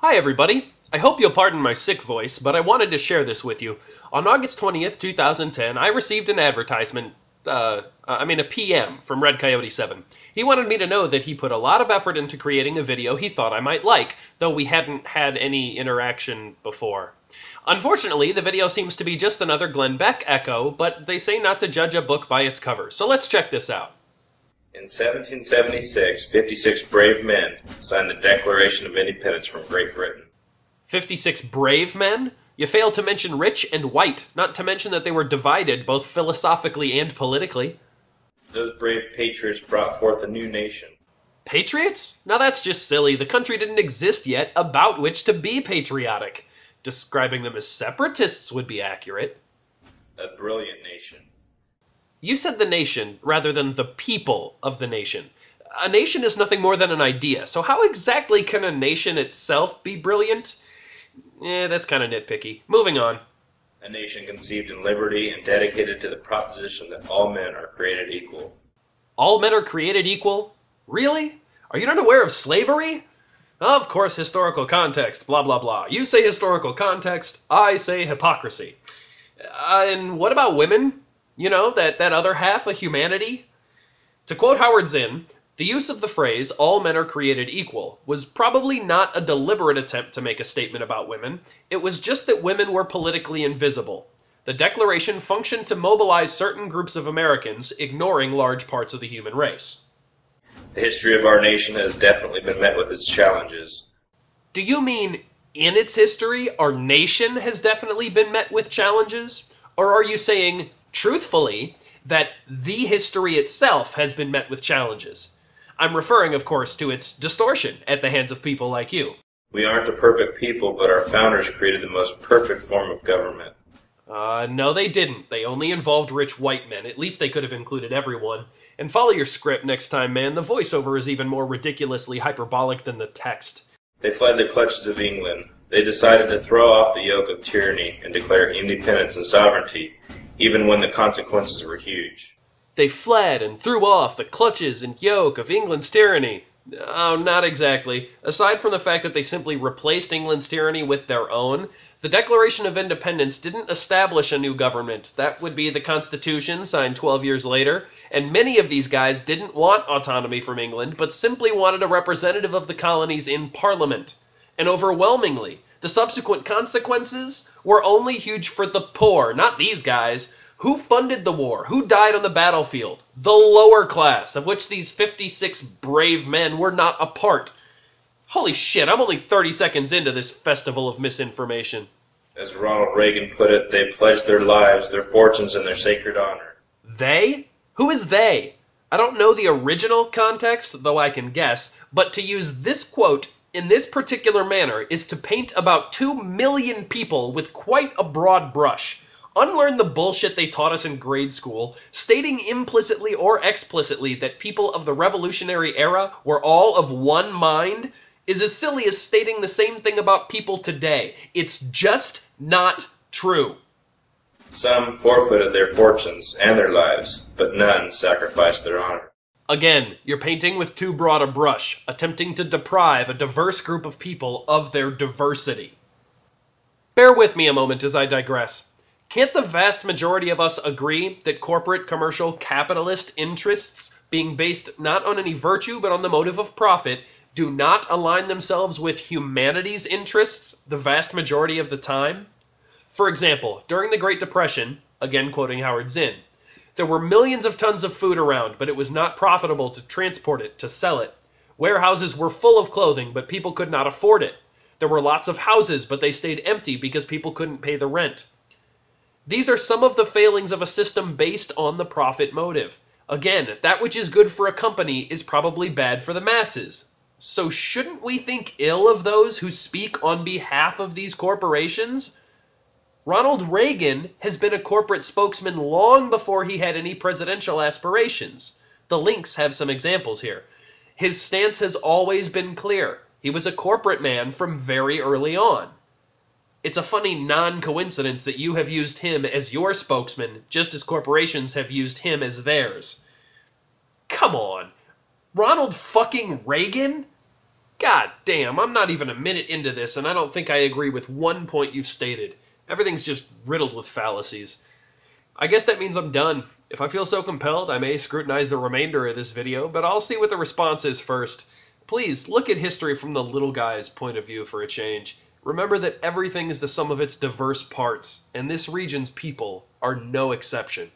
Hi everybody! I hope you'll pardon my sick voice, but I wanted to share this with you. On August 20th, 2010, I received an advertisement, a PM from Red Coyote 7. He wanted me to know that he put a lot of effort into creating a video he thought I might like, though we hadn't had any interaction before. Unfortunately, the video seems to be just another Glenn Beck echo, but they say not to judge a book by its cover, so let's check this out. In 1776, 56 brave men signed the Declaration of Independence from Great Britain. 56 brave men? You failed to mention rich and white, not to mention that they were divided both philosophically and politically. Those brave patriots brought forth a new nation. Patriots? Now that's just silly. The country didn't exist yet about which to be patriotic. Describing them as separatists would be accurate. A brilliant nation. You said the nation rather than the people of the nation. A nation is nothing more than an idea, so how exactly can a nation itself be brilliant? That's kind of nitpicky. Moving on. A nation conceived in liberty and dedicated to the proposition that all men are created equal. All men are created equal? Really? Are you not aware of slavery? Of course, historical context, blah blah blah. You say historical context, I say hypocrisy. And what about women? You know, that other half of humanity? To quote Howard Zinn, the use of the phrase, all men are created equal, was probably not a deliberate attempt to make a statement about women. It was just that women were politically invisible. The Declaration functioned to mobilize certain groups of Americans, ignoring large parts of the human race. The history of our nation has definitely been met with its challenges. Do you mean, in its history, our nation has definitely been met with challenges? Or are you saying, truthfully, that the history itself has been met with challenges? I'm referring, of course, to its distortion at the hands of people like you. We aren't a perfect people, but our founders created the most perfect form of government. No they didn't. They only involved rich white men. At least they could have included everyone. And follow your script next time, man. The voiceover is even more ridiculously hyperbolic than the text. They fled the clutches of England. They decided to throw off the yoke of tyranny and declare independence and sovereignty, even when the consequences were huge. They fled and threw off the clutches and yoke of England's tyranny. Oh, not exactly. Aside from the fact that they simply replaced England's tyranny with their own, the Declaration of Independence didn't establish a new government. That would be the Constitution, signed 12 years later, and many of these guys didn't want autonomy from England, but simply wanted a representative of the colonies in Parliament. And overwhelmingly, the subsequent consequences were only huge for the poor, not these guys. Who funded the war? Who died on the battlefield? The lower class, of which these 56 brave men were not a part. Holy shit, I'm only 30 seconds into this festival of misinformation. As Ronald Reagan put it, they pledged their lives, their fortunes, and their sacred honor. They? Who is they? I don't know the original context, though I can guess, but to use this quote in this particular manner is to paint about 2 million people with quite a broad brush. Unlearn the bullshit they taught us in grade school, stating implicitly or explicitly that people of the Revolutionary era were all of one mind, is as silly as stating the same thing about people today. It's just not true. Some forfeited their fortunes and their lives, but none sacrificed their honor. Again, you're painting with too broad a brush, attempting to deprive a diverse group of people of their diversity. Bear with me a moment as I digress. Can't the vast majority of us agree that corporate, commercial, capitalist interests, being based not on any virtue but on the motive of profit, do not align themselves with humanity's interests the vast majority of the time? For example, during the Great Depression, again quoting Howard Zinn, there were millions of tons of food around, but it was not profitable to transport it, to sell it. Warehouses were full of clothing, but people could not afford it. There were lots of houses, but they stayed empty because people couldn't pay the rent. These are some of the failings of a system based on the profit motive. Again, that which is good for a company is probably bad for the masses. So shouldn't we think ill of those who speak on behalf of these corporations? Ronald Reagan has been a corporate spokesman long before he had any presidential aspirations. The links have some examples here. His stance has always been clear. He was a corporate man from very early on. It's a funny non-coincidence that you have used him as your spokesman, just as corporations have used him as theirs. Come on. Ronald fucking Reagan? God damn, I'm not even a minute into this, and I don't think I agree with one point you've stated. Everything's just riddled with fallacies. I guess that means I'm done. If I feel so compelled, I may scrutinize the remainder of this video, but I'll see what the response is first. Please, look at history from the little guy's point of view for a change. Remember that everything is the sum of its diverse parts, and this region's people are no exception.